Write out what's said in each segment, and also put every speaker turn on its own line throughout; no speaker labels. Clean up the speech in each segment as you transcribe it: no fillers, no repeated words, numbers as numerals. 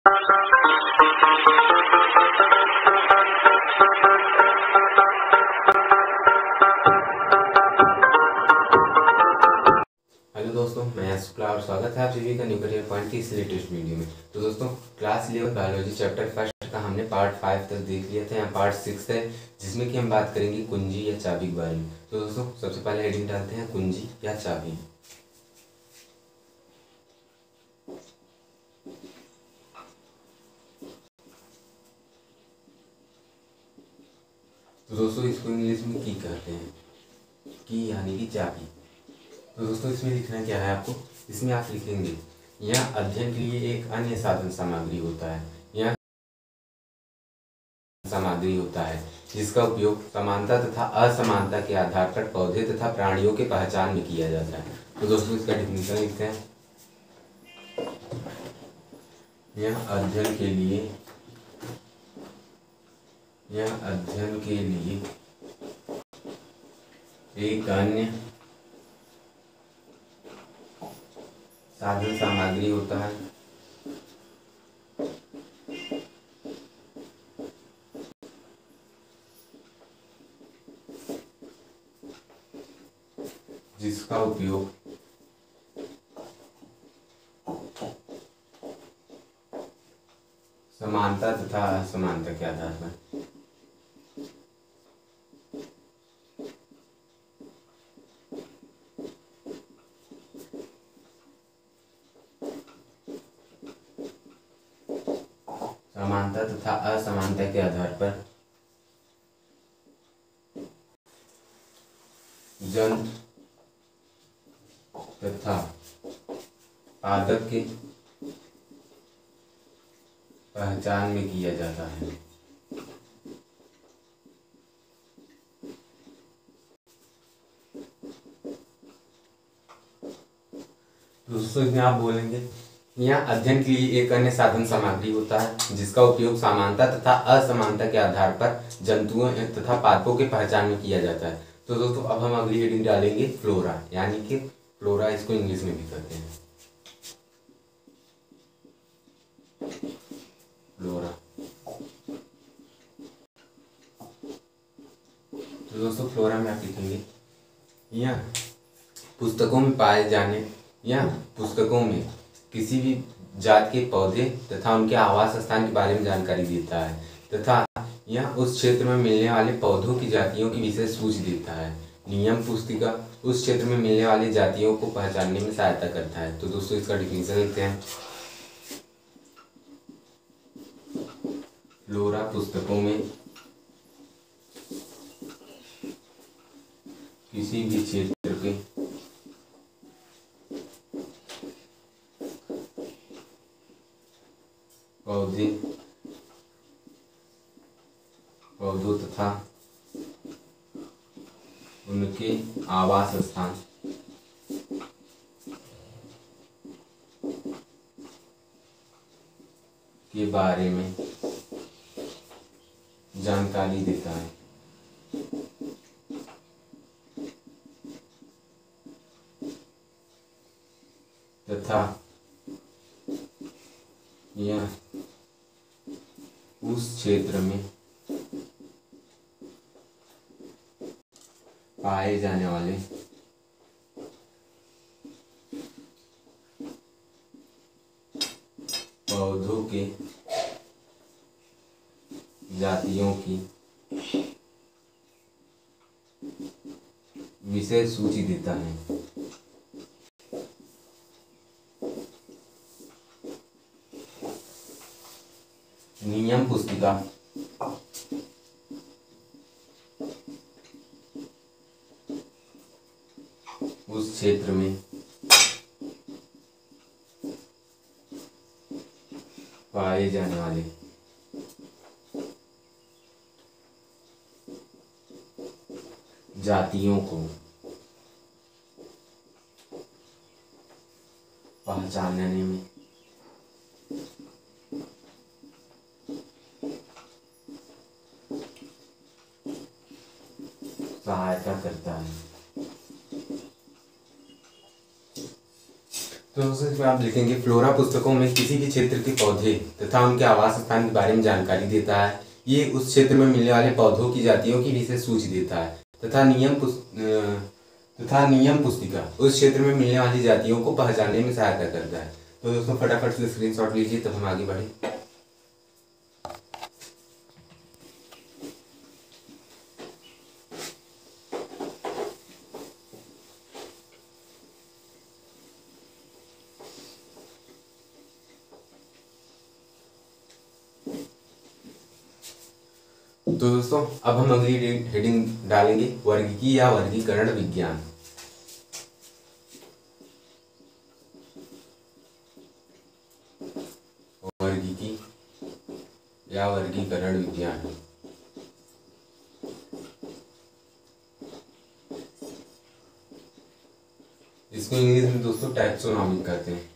Hello दोस्तों, मैं शुक्ला और स्वागत है आप सभी का न्यू करियर पॉइंट की इस लेटेस्ट वीडियो में। तो दोस्तों, क्लास 11 बायोलॉजी चैप्टर फर्स्ट का हमने पार्ट 5 तक देख लिया था। यहाँ पार्ट 6 है जिसमें कि हम बात करेंगे कुंजी या चाबी के बारे में। तो दोस्तों, सबसे पहले हेडिंग डालते हैं कुंजी या चाबी। तो दोस्तों, इसको इंग्लिश में की कहते हैं, की यानी कि चाबी। तो दोस्तों, इसमें लिखना क्या है आपको, इसमें आप लिखेंगे यह अध्ययन के लिए एक अन्य साधन सामग्री होता है। यह सामग्री होता है जिसका उपयोग समानता तथा असमानता के आधार पर पौधे तथा प्राणियों के पहचान में किया जाता है। तो दोस्तों, इसका डिफिनीशन लिखते हैं। यह अध्ययन के लिए एक अन्य साधन सामग्री होता है जिसका उपयोग समानता तथा असमानता के आधार पर समानता तथा असमानता के आधार पर जंतु तथा पादप के पहचान में किया जाता है। दोस्तों, इसमें आप बोलेंगे यह अध्ययन के लिए एक अन्य साधन सामग्री होता है जिसका उपयोग समानता तथा असमानता के आधार पर जंतुओं तथा पादपों के पहचान में किया जाता है। तो दोस्तों, अब हम अगली हेडिंग डालेंगे फ्लोरा, यानी कि फ्लोरा इसको इंग्लिश में भी कहते हैं फ्लोरा। तो दोस्तों, फ्लोरा में आप लिखेंगे यह पुस्तकों में पाए जाने या पुस्तकों में किसी भी जात के पौधे तथा उनके आवास स्थान के बारे में जानकारी देता है तथा यह उस क्षेत्र में मिलने वाले पौधों की जातियों की विशेष सूची देता है। नियम पुस्तिका उस क्षेत्र में मिलने वाली जातियों को पहचानने में सहायता करता है। तो दोस्तों, इसका डिफिनीशन लिखते हैं। फ्लोरा पुस्तकों में किसी भी क्षेत्र के पौधों तथा उनके आवास स्थान के बारे में जानकारी देता है तथा यह उस क्षेत्र में पाए जाने वाले पौधों के जातियों की विशेष सूची देता है। नियम पुस्तिका उस क्षेत्र में पाए जाने वाले जातियों को पहचानने में सहायता करता है। तो दोस्तों इसमें आप लिखेंगे फ्लोरा पुस्तकों में किसी भी क्षेत्र के पौधे तथा उनके आवास स्थान के बारे में जानकारी देता है। ये उस क्षेत्र में मिलने वाले पौधों की जातियों की विशेष सूची देता है तथा नियम पुस्तिका उस क्षेत्र में मिलने वाली जातियों को पहचानने में सहायता करता है। तो दोस्तों फटाफट से स्क्रीनशॉट लीजिए तब हम आगे बढ़े। तो दोस्तों अब हम अगली हेडिंग डालेंगे वर्गीकी या वर्गीकरण विज्ञान। वर्गीकी या वर्गीकरण विज्ञान। इसको इंग्लिश में दोस्तों टैक्सोनॉमी कहते हैं।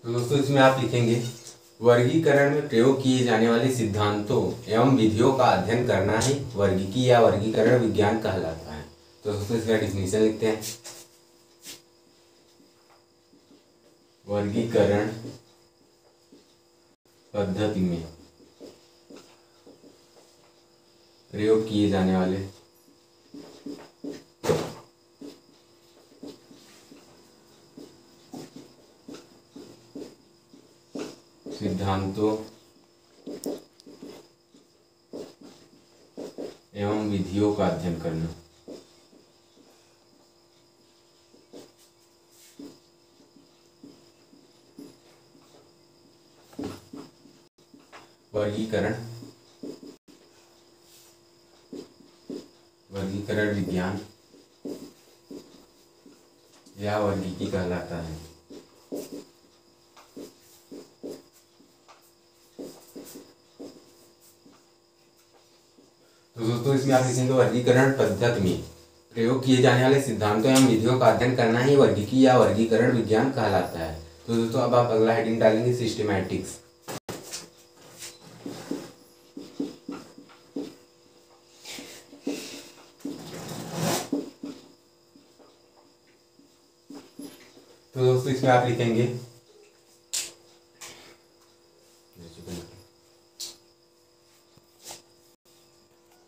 तो दोस्तों इसमें आप लिखेंगे वर्गीकरण में प्रयोग किए जाने वाले सिद्धांतों एवं विधियों का अध्ययन करना ही वर्गीकी या वर्गीकरण विज्ञान कहलाता है। तो दोस्तों इसका डिफिनीशन लिखते हैं। वर्गीकरण पद्धति में प्रयोग किए जाने वाले सिद्धांतों एवं विधियों का अध्ययन करना। वर्गीकरण विज्ञान या वर्गीकी कहलाता है। तो दोस्तों इसमें आप लिखेंगे वर्गीकरण पद्धति में प्रयोग किए जाने वाले सिद्धांतों एवं विधियों का अध्ययन करना ही वर्गीकी या वर्गीकरण विज्ञान कहलाता है। तो दोस्तों अब आप अगला हेडिंग डालेंगे सिस्टमैटिक्स। तो दोस्तों इसमें आप लिखेंगे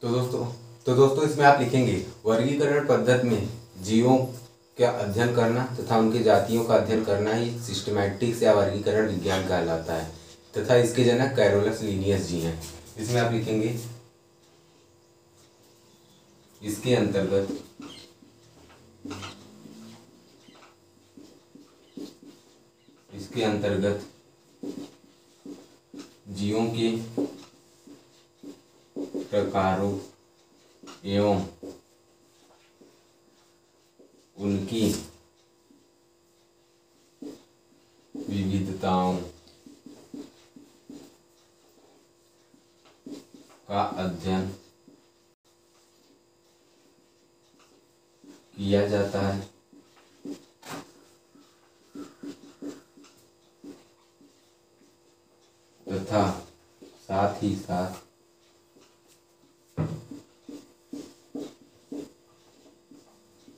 तो दोस्तों इसमें आप लिखेंगे वर्गीकरण पद्धति में जीवों का अध्ययन करना तथा उनके जातियों का अध्ययन करना ही सिस्टमैटिक्स या वर्गीकरण विज्ञान कहलाता है तथा इसके जनक कैरोलस लिनियस जी हैं। इसमें आप लिखेंगे इसके अंतर्गत जीवों के प्रकारों एवं उनकी विविधताओं का अध्ययन किया जाता है तथा साथ ही साथ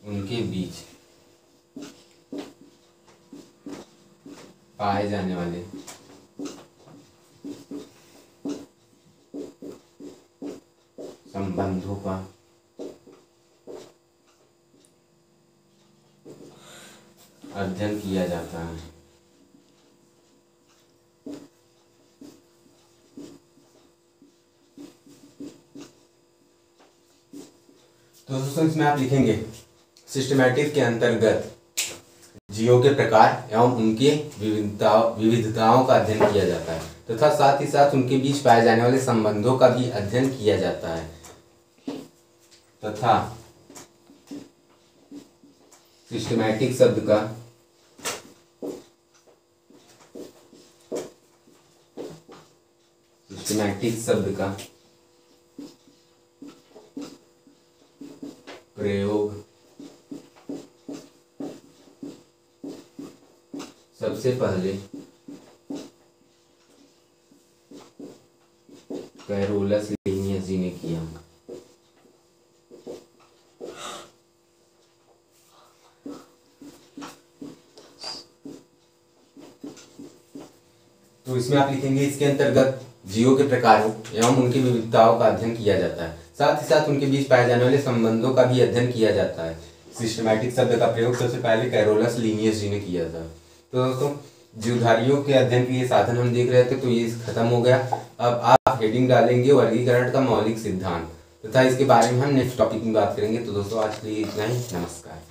उनके बीच पाए जाने वाले संबंधों का अध्ययन किया जाता है। तो दोस्तों इसमें आप लिखेंगे सिस्टमैटिक्स के अंतर्गत जीवों के प्रकार एवं उनके विविधताओं का अध्ययन किया जाता है तथा साथ ही साथ उनके बीच पाए जाने वाले संबंधों का भी अध्ययन किया जाता है तथा सिस्टमैटिक शब्द का प्रयोग सबसे पहले कैरोलस लिनियस जी ने किया। तो इसमें आप लिखेंगे इसके अंतर्गत जीवों के प्रकारों एवं उनकी विविधताओं का अध्ययन किया जाता है, साथ ही साथ उनके बीच पाए जाने वाले संबंधों का भी अध्ययन किया जाता है। सिस्टमैटिक शब्द का प्रयोग सबसे पहले कैरोलस लीनियस जी ने किया था। तो दोस्तों जीवधारियों के अध्ययन के ये साधन हम देख रहे थे, तो ये खत्म हो गया। अब आप हेडिंग डालेंगे वर्गीकरण का मौलिक सिद्धांत तथा इसके बारे में हम नेक्स्ट टॉपिक में बात करेंगे। तो दोस्तों आज के लिए इतना ही, नमस्कार।